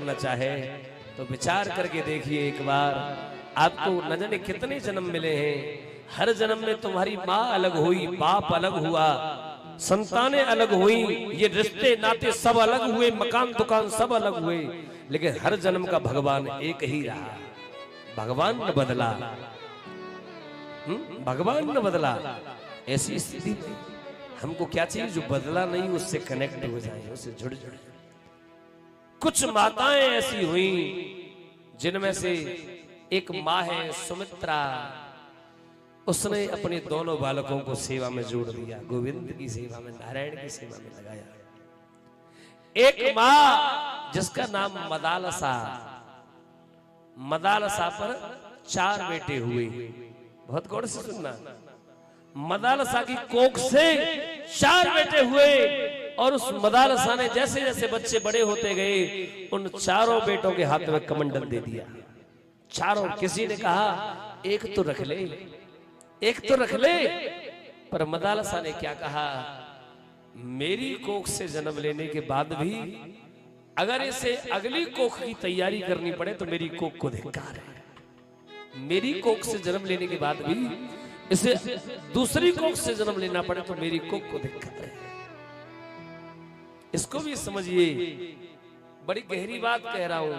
करना चाहे तो विचार करके देखिए एक बार। आपको न जाने कितने जन्म मिले हैं, हर जन्म में तुम्हारी माँ अलग हुई, बाप अलग हुआ, संतानें अलग हुई, ये रिश्ते नाते सब अलग हुए, मकान दुकान सब अलग हुए, लेकिन हर जन्म का भगवान एक ही रहा। भगवान न बदला, भगवान न बदला। ऐसी स्थिति हमको क्या चाहिए? जो बदला नहीं उससे कनेक्ट हो जाए, उससे जुड़ जुड़। कुछ माताएं ऐसी हुई जिनमें से एक माँ है सुमित्रा, उसने अपने दोनों बालकों को सेवा में जोड़ दिया, गोविंद की सेवा में, नारायण की सेवा में लगाया। एक माँ जिसका नाम मदालसा, मदालसा पर 4 बेटे हुए। बहुत गौर से सुनना, मदालसा की कोख से 4 बेटे हुए, और उस मदालसा ने जैसे जैसे बच्चे बड़े होते गए उन 4 बेटों के हाथ में कमंडल दे दिया। 4। किसी ने कहा एक तो रख ले, एक तो रख ले, पर मदालसा ने क्या कहा? मेरी कोख से जन्म लेने के बाद भी अगर इसे अगली कोख की तैयारी करनी पड़े तो मेरी कोख को धिक्कार है। मेरी कोख से जन्म लेने के बाद भी इसे दूसरी कोख से जन्म लेना पड़े तो मेरी कोख को धिक्कार है। इसको भी समझिए, बड़ी गहरी बात कह रहा हूं।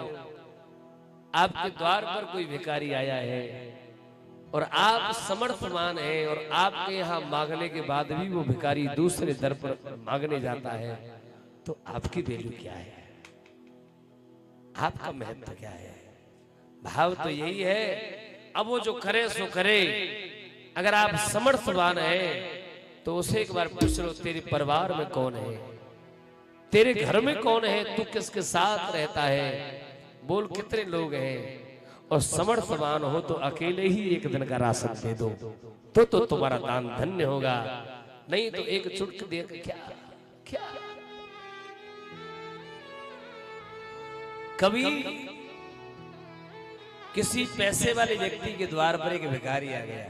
आपके द्वार पर कोई भिखारी आया है और आप समर्थमान हैं, और आपके यहां मांगने के बाद भी वो भिखारी दूसरे दर पर मांगने जाता है, तो आपकी वैल्यू क्या है? आपका महत्व क्या है? भाव तो यही है। अब वो जो करे सो करे। अगर आप समर्थवान हैं तो उसे एक बार पूछ लो, तेरे परिवार में कौन है, तेरे घर में कौन है, तू किसके साथ रहता है, बोल कितने लोग हैं। और समर्थवान हो तो अकेले ही एक दिन का राशन दे दो, तो तुम्हारा दान धन्य होगा। नहीं तो एक चुटकी दे क्या क्या। कभी किसी पैसे वाले व्यक्ति के द्वार पर एक भिखारी आ गया।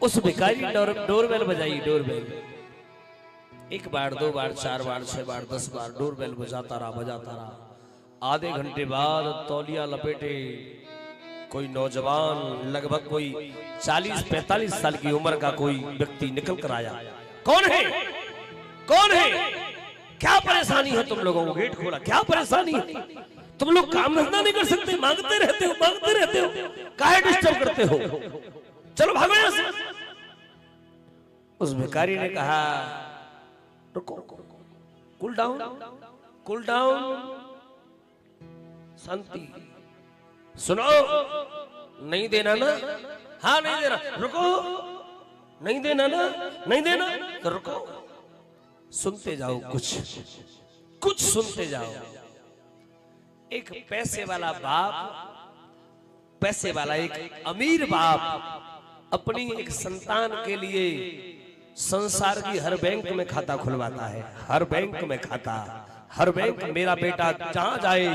उस भिखारी डोरबेल बजाई, डोरबेल। 1 बार 2 बार 4 बार 6 बार 10 बार डोरबेल बजाता रहा। आधे घंटे बाद तौलिया लपेटे कोई नौजवान, लगभग कोई 40-45 साल की उम्र का कोई व्यक्ति निकल कर आया। कौन है? कौन है? क्या परेशानी है तुम लोगों को? गेट खोला। क्या परेशानी है? तुम लोग काम धंधा नहीं कर सकते, मांगते रहते हो, काहे डिस्टर्ब करते हो? चलो भागो यहां से। उस भिखारी ने कहा रुको, कूल डाउन, कूल डाउन, शांति। सुनो, नहीं देना ना? हाँ नहीं देना। रुको, नहीं देना ना? नहीं देना तो रुको। सुनते जाओ, कुछ सुनते जाओ। एक पैसे वाला बाप, पैसे वाला एक अमीर बाप अपनी एक संतान के लिए संसार की हर बैंक में खाता खुलवाता है। हर बैंक में खाता, हर बैंक। मेरा बेटा जहां जाए,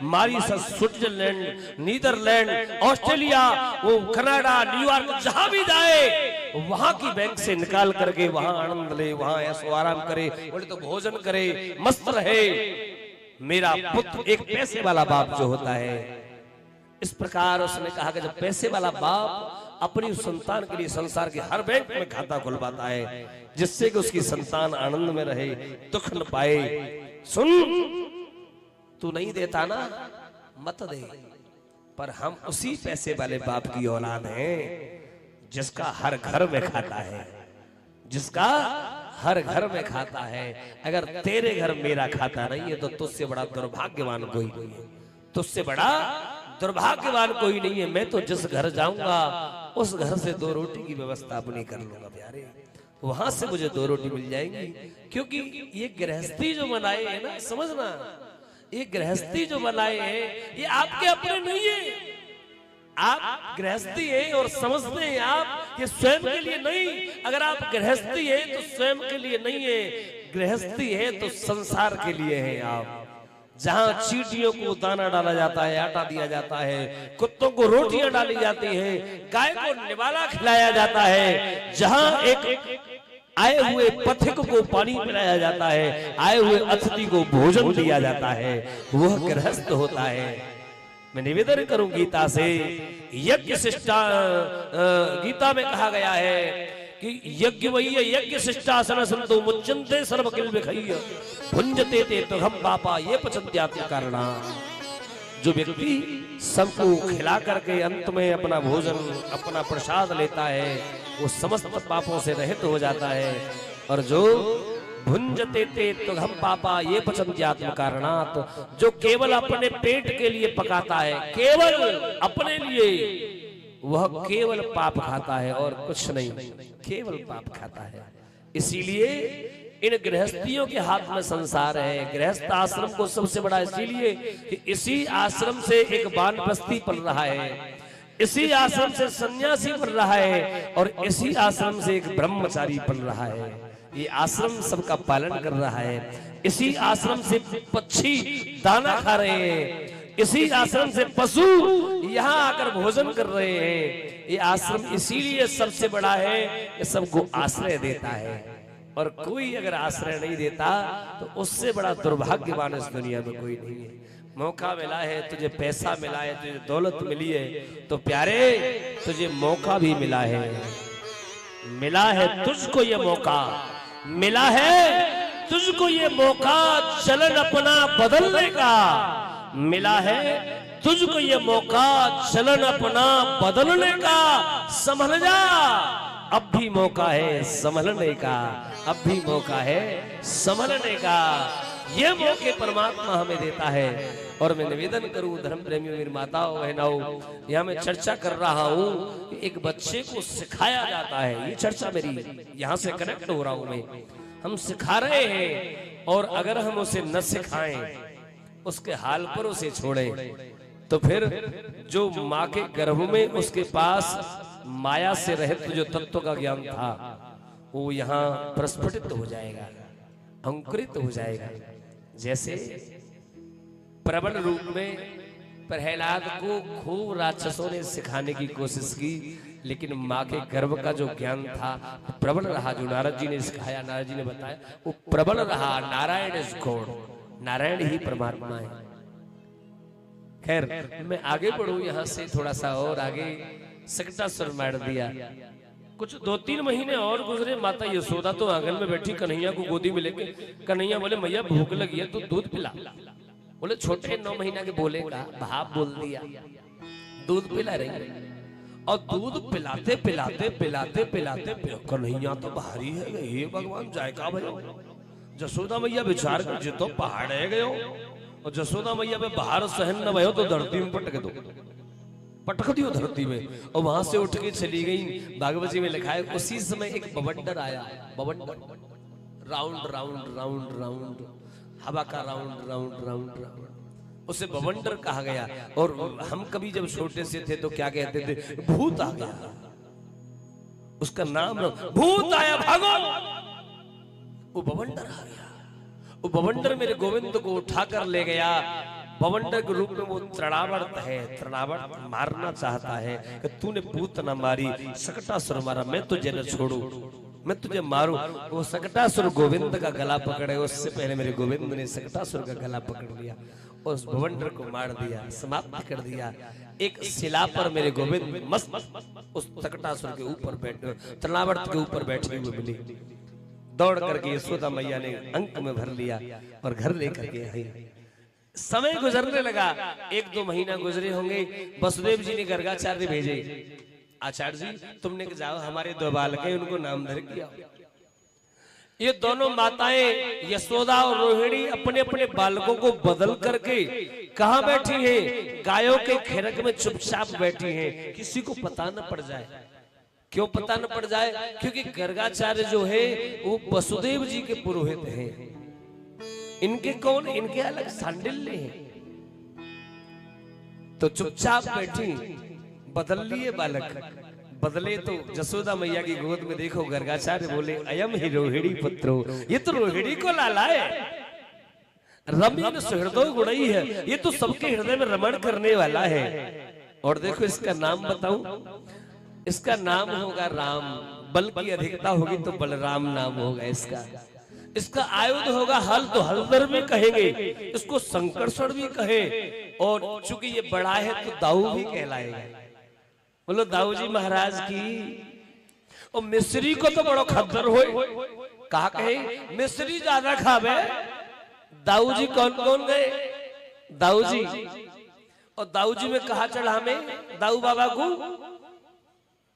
मॉरिशस, स्विट्जरलैंड, नीदरलैंड, ऑस्ट्रेलिया, वो कनाडा, न्यूयॉर्क, जहां भी जाए वहां की बैंक से निकाल करके वहां आनंद ले, वहां ऐसो आराम करे, बोले तो भोजन करे, मस्त रहे। मेरा पुत्र एक पैसे वाला बाप जो होता है, इस प्रकार उसने कहा कि जब पैसे वाला बाप अपनी संतान के लिए संसार के हर बैंक में खाता खुलवाता है, जिससे कि उसकी संतान आनंद में रहे, दुख न पाए। सुन, तू नहीं देता ना, मत दे, पर हम उसी पैसे वाले बाप की औलाद हैं जिसका हर घर में खाता है, जिसका हर घर में खाता है। अगर तेरे घर मेरा खाता नहीं है तो तुझसे बड़ा दुर्भाग्यवान कोई नहीं है, तुझसे बड़ा दुर्भाग्यवान कोई नहीं है। मैं तो जिस घर जाऊंगा उस घर से 2 रोटी की व्यवस्था अपनी कर लूंगा प्यारे, वहां से मुझे 2 रोटी मिल जाएंगी। क्योंकि ये गृहस्थी जो बनाए है ना, समझना, ये गृहस्थी जो बनाए हैं ये आपके अपने नहीं है। आप गृहस्थी है और समझते हैं आप ये स्वयं के लिए नहीं। अगर आप गृहस्थी है तो स्वयं के लिए नहीं है, गृहस्थी है तो संसार के लिए है। आप जहां चींटियों को दाना डाला जाता है, आटा दिया जाता है, कुत्तों को रोटियां डाली जाती है, गाय को निवाला खिलाया जाता है, जहां एक आए हुए पथिक को पानी पिलाया जाता है, आए हुए अतिथि को भोजन दिया जाता है, वह गृहस्थ होता है। मैं निवेदन करूं गीता से, यज्ञ शिष्टा, गीता में कहा गया है कि यज्ञ वही यज्ञ शिष्टासन संतो मुच्यन्ते सर्व किल विखय्य भुंजते ते तुघम पापा ये पचन्त्यात्म कारणा। जो व्यक्ति सबको खिला करके अंत में अपना भोजन अपना प्रसाद लेता है वो समस्त पापों से रहित हो जाता है। और जो भुंजते ते तुघम पापा ये पचन्त्यात्म कारणात्, जो केवल अपने पेट के लिए पकाता है, केवल अपने लिए, वह केवल पाप खाता है और कुछ नहीं, केवल पाप खाता है। इसीलिए इन गृहस्थियों के हाथ में संसार है। गृहस्थ आश्रम को सबसे बड़ा इसीलिए कि इसी आश्रम से एक वानप्रस्थी पल रहा है, इसी आश्रम से सन्यासी पल रहा है और इसी आश्रम से एक ब्रह्मचारी पल रहा है। ये आश्रम सबका पालन कर रहा है। इसी आश्रम से पक्षी दाना खा रहे हैं, इसी आश्रम से पशु यहाँ आकर भोजन कर रहे हैं। ये आश्रम इसीलिए सबसे बड़ा है कि सबको आश्रय देता है। और कोई अगर आश्रय नहीं देता तो उससे बड़ा दुर्भाग्यवान इस दुनिया में कोई नहीं है। मौका मिला है तुझे, पैसा मिला है तुझे, दौलत मिली है, तो प्यारे तुझे मौका भी मिला है। मिला है तुझको ये मौका, मिला है तुझको ये मौका चलन अपना बदलने का। मिला है तुझको ये मौका चलन अपना बदलने का। संभल जा, अब भी मौका है संभलने का, अब भी मौका है संभलने का। ये मौके परमात्मा हमें देता है। और मैं निवेदन करूं धर्म प्रेमियों, मेरी माताओं बहनों, यहाँ मैं चर्चा कर रहा हूं कि एक बच्चे को सिखाया जाता है। ये चर्चा मेरी यहाँ से कनेक्ट हो रहा हूं मैं, हम सिखा रहे हैं। और अगर हम उसे न सिखाएं, उसके हाल पर उसे छोड़ें, तो फिर जो माँ के गर्भ में उसके पास माया से रहित जो तत्व का ज्ञान था वो यहाँ प्रस्फुटित हो जाएगा, अंकुरित हो जाएगा। जैसे प्रबल रूप में प्रहलाद को खूब राक्षसों ने सिखाने की कोशिश की, लेकिन माँ के गर्भ का जो ज्ञान था प्रबल रहा। जो नारद जी ने सिखाया, नारद जी ने बताया, वो प्रबल रहा। नारायण इज गॉड, नारायण ही परमात्मा है। खैर मैं आगे बढ़ूं यहाँ से थोड़ा सा और आगे। सकटासुर मार दिया। कुछ 2-3 महीने और गुजरे, माता यशोदा तो आंगन में बैठी कन्हैया को गोदी में लेके। कन्हैया बोले मैया भूख लगी है तो दूध पिला। बोले छोटे 9 महीना के बोलेगा, भाप बोल दिया, दूध पिला रही। और दूध पिलाते पिलाते पिलाते पिलाते कन्हैया तो भारी है, हे भगवान जायका भयो। जसोदा मैया विचार कर जो तो पहाड़ है गयो, और जसोदा मैया पे बाहर सहन न भयो तो धरती में पटक दो, पटक दियो धरती में। और वहां से उठ के चली गई। भागवत जी में लिखा है उसी समय एक बवंडर आया। बवंडर राउंड राउंड राउंड राउंड, हवा का राउंड राउंड राउंड राउंड, उसे बवंडर कहा गया। और हम कभी जब छोटे से थे तो क्या कहते थे, भूत आ गया, उसका नाम भूत आया भागो। वो बवंडर आ गया। वो बवंडर मेरे गोविंद को उठाकर ले गया। बवंडर के रूप में वो तृणावर्त है, तृणावर्त मारना चाहता है कि तूने पूत न मारी, सकटासुर मारा, मैं तुझे न छोड़ू, मैं तुझे मारूं। वो सकटासुर गोविंद का गला पकड़े, उससे पहले मेरे गोविंद ने सकटासुर का गला पकड़ लिया और उस बवंडर को मार दिया, समाप्त कर दिया। एक शिला पर मेरे गोविंद मस्त उस सकटासुर के ऊपर बैठे, तृणावर्त के ऊपर बैठे हुए मिले। दौड़ करके यशोदा मैया ने अंक में भर लिया और घर लेकर के आई। समय गुजरने लगा, 1-2 महीना गुजरे होंगे। वसुदेव जी ने गर्गाचार्य भेजे, आचार्य जी तुमने जाओ हमारे 2 बालक हैं, उनको नाम धर किया। ये दोनों माताएं यशोदा और रोहिणी अपने अपने बालकों को बदल करके कहां बैठी हैं? गायों के खेरक में चुपचाप बैठी हैं, किसी को पता न पड़ जाए। क्यों पता न पड़ जाए? क्योंकि गर्गाचार्य जो है वो वसुदेव जी के पुरोहित हैं। इनके कौन, इनके अलग सांडिल्य हैं। तो चुपचाप बैठी, बदल लिए बालक। बदले तो जसोदा मैया की गोद में देखो गर्गाचार्य बोले अयम ही रोहिणी पुत्रो, ये तो रोहिणी को लाला है। रम्य सुहृदो गुणई है, ये तो सबके हृदय में रमण करने वाला है। और देखो इसका नाम बताऊं, इसका नाम होगा राम। बल की अधिकता होगी तो बलराम नाम होगा इसका। इसका आयुध होगा हल, तो हलधर भी कहेंगे, इसको संकर्षण भी कहे, और चूंकि ये बड़ा है तो दाऊ भी कहलाएगा। बोलो दाऊ जी महाराज की। और मिस्री को तो बड़ो खद्दर हो, कहा कहे मिस्री ज्यादा खावे। दाऊ जी कौन कौन गए? दाऊ जी, और दाऊ जी में कहा चढ़ा में दाऊ बाबा को।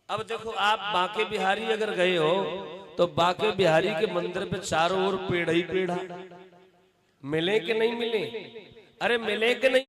अब देखो आप बांके बिहारी अगर गए हो तो बांके बिहारी के मंदिर पे चारों ओर पेड़ ही पेड़, मिले कि नहीं मिले? अरे मिले कि नहीं?